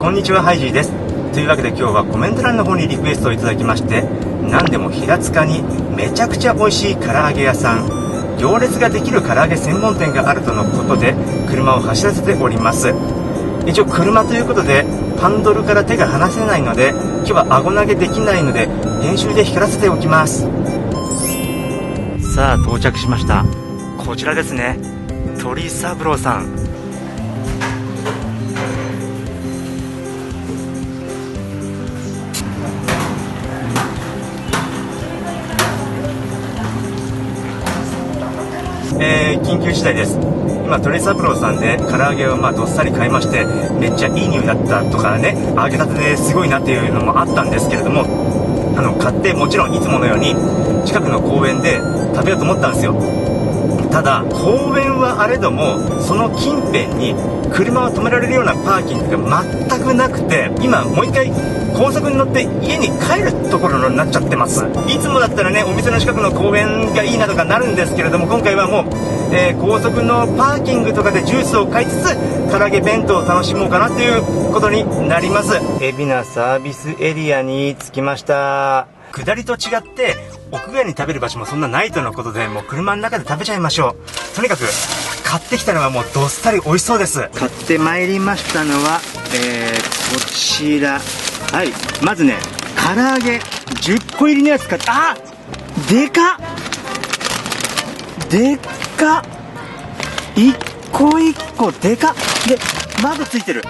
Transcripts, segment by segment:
こんにちは、ハイジーです。というわけで今日はコメント欄の方にリクエストをいただきまして、何でも平塚にめちゃくちゃ美味しい唐揚げ屋さん、行列ができる唐揚げ専門店があるとのことで車を走らせております。一応車ということでハンドルから手が離せないので、今日は顎投げできないので編集で光らせておきます。さあ到着しました。こちらですね、鳥三郎さん。緊急事態です。今鳥三郎さんで唐揚げをどっさり買いまして、めっちゃいい匂いだったとかね、揚げたてですごいなっていうのもあったんですけれども、買ってもちろんいつものように近くの公園で食べようと思ったんですよ。ただ公園はあれども、その近辺に車を止められるようなパーキングが全くなくて、今もう一回高速に乗って家に帰るところになっちゃってます。いつもだったらね、お店の近くの公園がいいなとかなるんですけれども、今回はもう、高速のパーキングとかでジュースを買いつつ唐揚げ弁当を楽しもうかなということになります。海老名サービスエリアに着きました。下りと違って屋外に食べる場所もそんなないとのことで、もう車の中で食べちゃいましょう。とにかく買ってきたのはもうどっさり美味しそうです。買ってまいりましたのは、こちら、はい、まずね、唐揚げ10個入りのやつ買って、でかっでかっ、一個一個でかっ。で、窓ついてる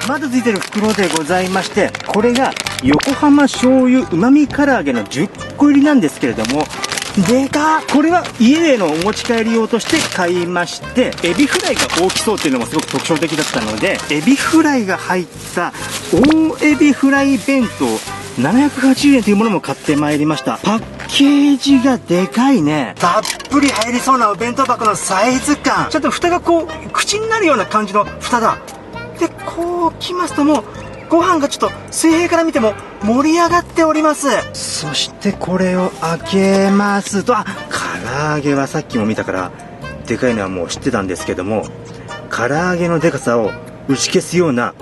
袋でございまして、これが横浜醤油うまみ唐揚げの10個入りなんですけれども、でかっ。これは家へのお持ち帰り用として買いまして、エビフライが大きそうっていうのもすごく特徴的だったので、エビフライが入った大エビフライ弁当780円というものも買ってまいりました。パッケージがでかいね。たっぷり入りそうなお弁当箱のサイズ感。ちょっと蓋がこう口になるような感じの蓋だ。で、こう来ますと、もうご飯がちょっと水平から見ても盛り上がっております。そしてこれを開けますと、唐揚げはさっきも見たからでかいのはもう知ってたんですけども、唐揚げのでかさを打ち消すような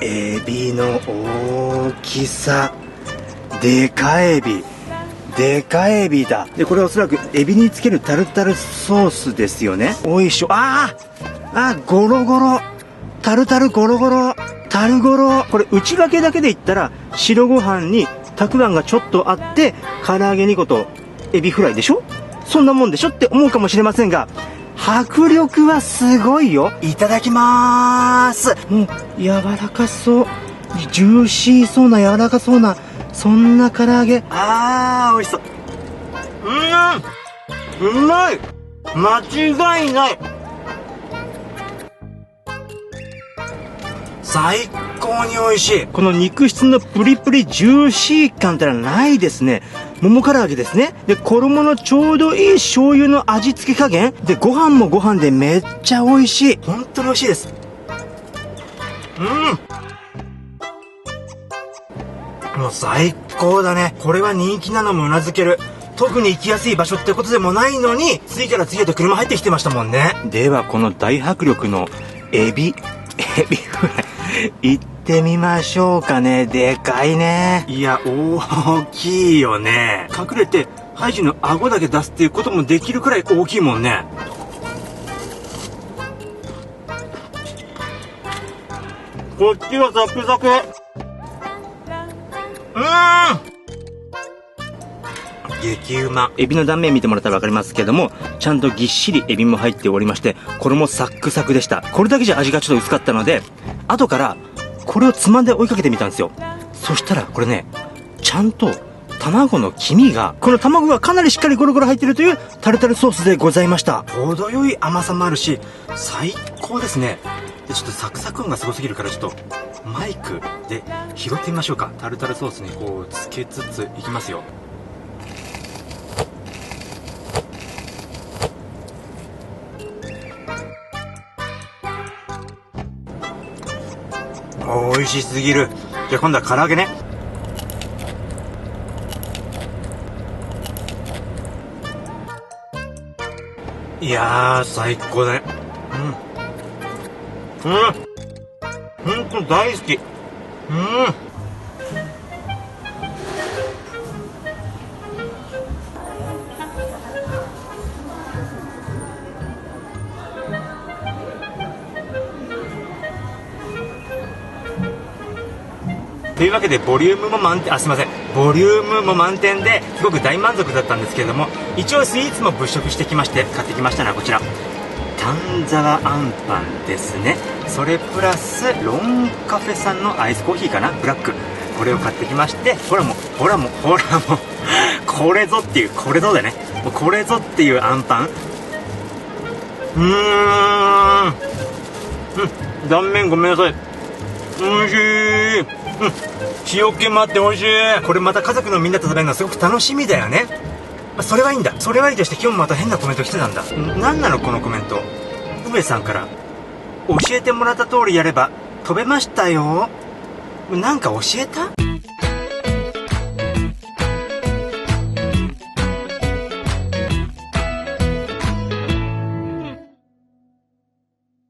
エビの大きさ。でかエビだ。で、これはおそらくエビにつけるタルタルソースですよね。おいしょ。ゴロゴロ、タルタルゴロゴロ、タルゴロ。これ内訳だけで言ったら、白ご飯にたくあんがちょっとあって、唐揚げ2個とエビフライでしょ。そんなもんでしょって思うかもしれませんが、迫力はすごいよ。いただきまーす。もう柔らかそう、ジューシーそうな、柔らかそうな、そんな唐揚げ。美味しそう。うまい、間違いない。最高に美味しい。この肉質のプリプリジューシー感ってのはないですね。桃唐揚げですね。で、衣のちょうどいい醤油の味付け加減で、ご飯もご飯でめっちゃ美味しい。本当に美味しいです。もう最高だね。これは人気なのもうなずける。特に行きやすい場所ってことでもないのに、次から次へと車入ってきてましたもんね。ではこの大迫力のエビフライ行ってみましょうかね。でかいね。いや、大きいよね。隠れてハイジの顎だけ出すっていうこともできるくらい大きいもんね。こっちはサクサク。激うま。エビの断面見てもらったら分かりますけども、ちゃんとぎっしりエビも入っておりまして、衣サックサクでした。これだけじゃ味がちょっと薄かったので、後からこれをつまんで追いかけてみたんですよ。そしたらこれね、ちゃんと卵の黄身が、この卵がかなりしっかりゴロゴロ入っているというタルタルソースでございました。程よい甘さもあるし最高ですね。で、ちょっとサクサク音がすごすぎるから、ちょっとマイクで拾ってみましょうか。タルタルソースにこうつけつついきますよ。美味しすぎる。じゃあ今度は唐揚げね。いやー最高だね。ほんと大好き。というわけでボリュームも満点、すいません、ボリュームも満点ですごく大満足だったんですけれども、一応スイーツも物色してきまして買ってきましたのはこちら、丹沢あんパンですね。それプラスロンカフェさんのアイスコーヒーかな、ブラック、これを買ってきまして、ほらもうこれぞっていう、これぞだね、もうこれぞっていうあんパン。断面ごめんなさい、おいしい。塩気もあっておいしい。これまた家族のみんなと食べるのはすごく楽しみだよね。それはいいんだ、それはいいとして、今日もまた変なコメント来てたんだ。何なのこのコメント。上さんから、教えてもらった通りやれば飛べましたよ。なんか教えた？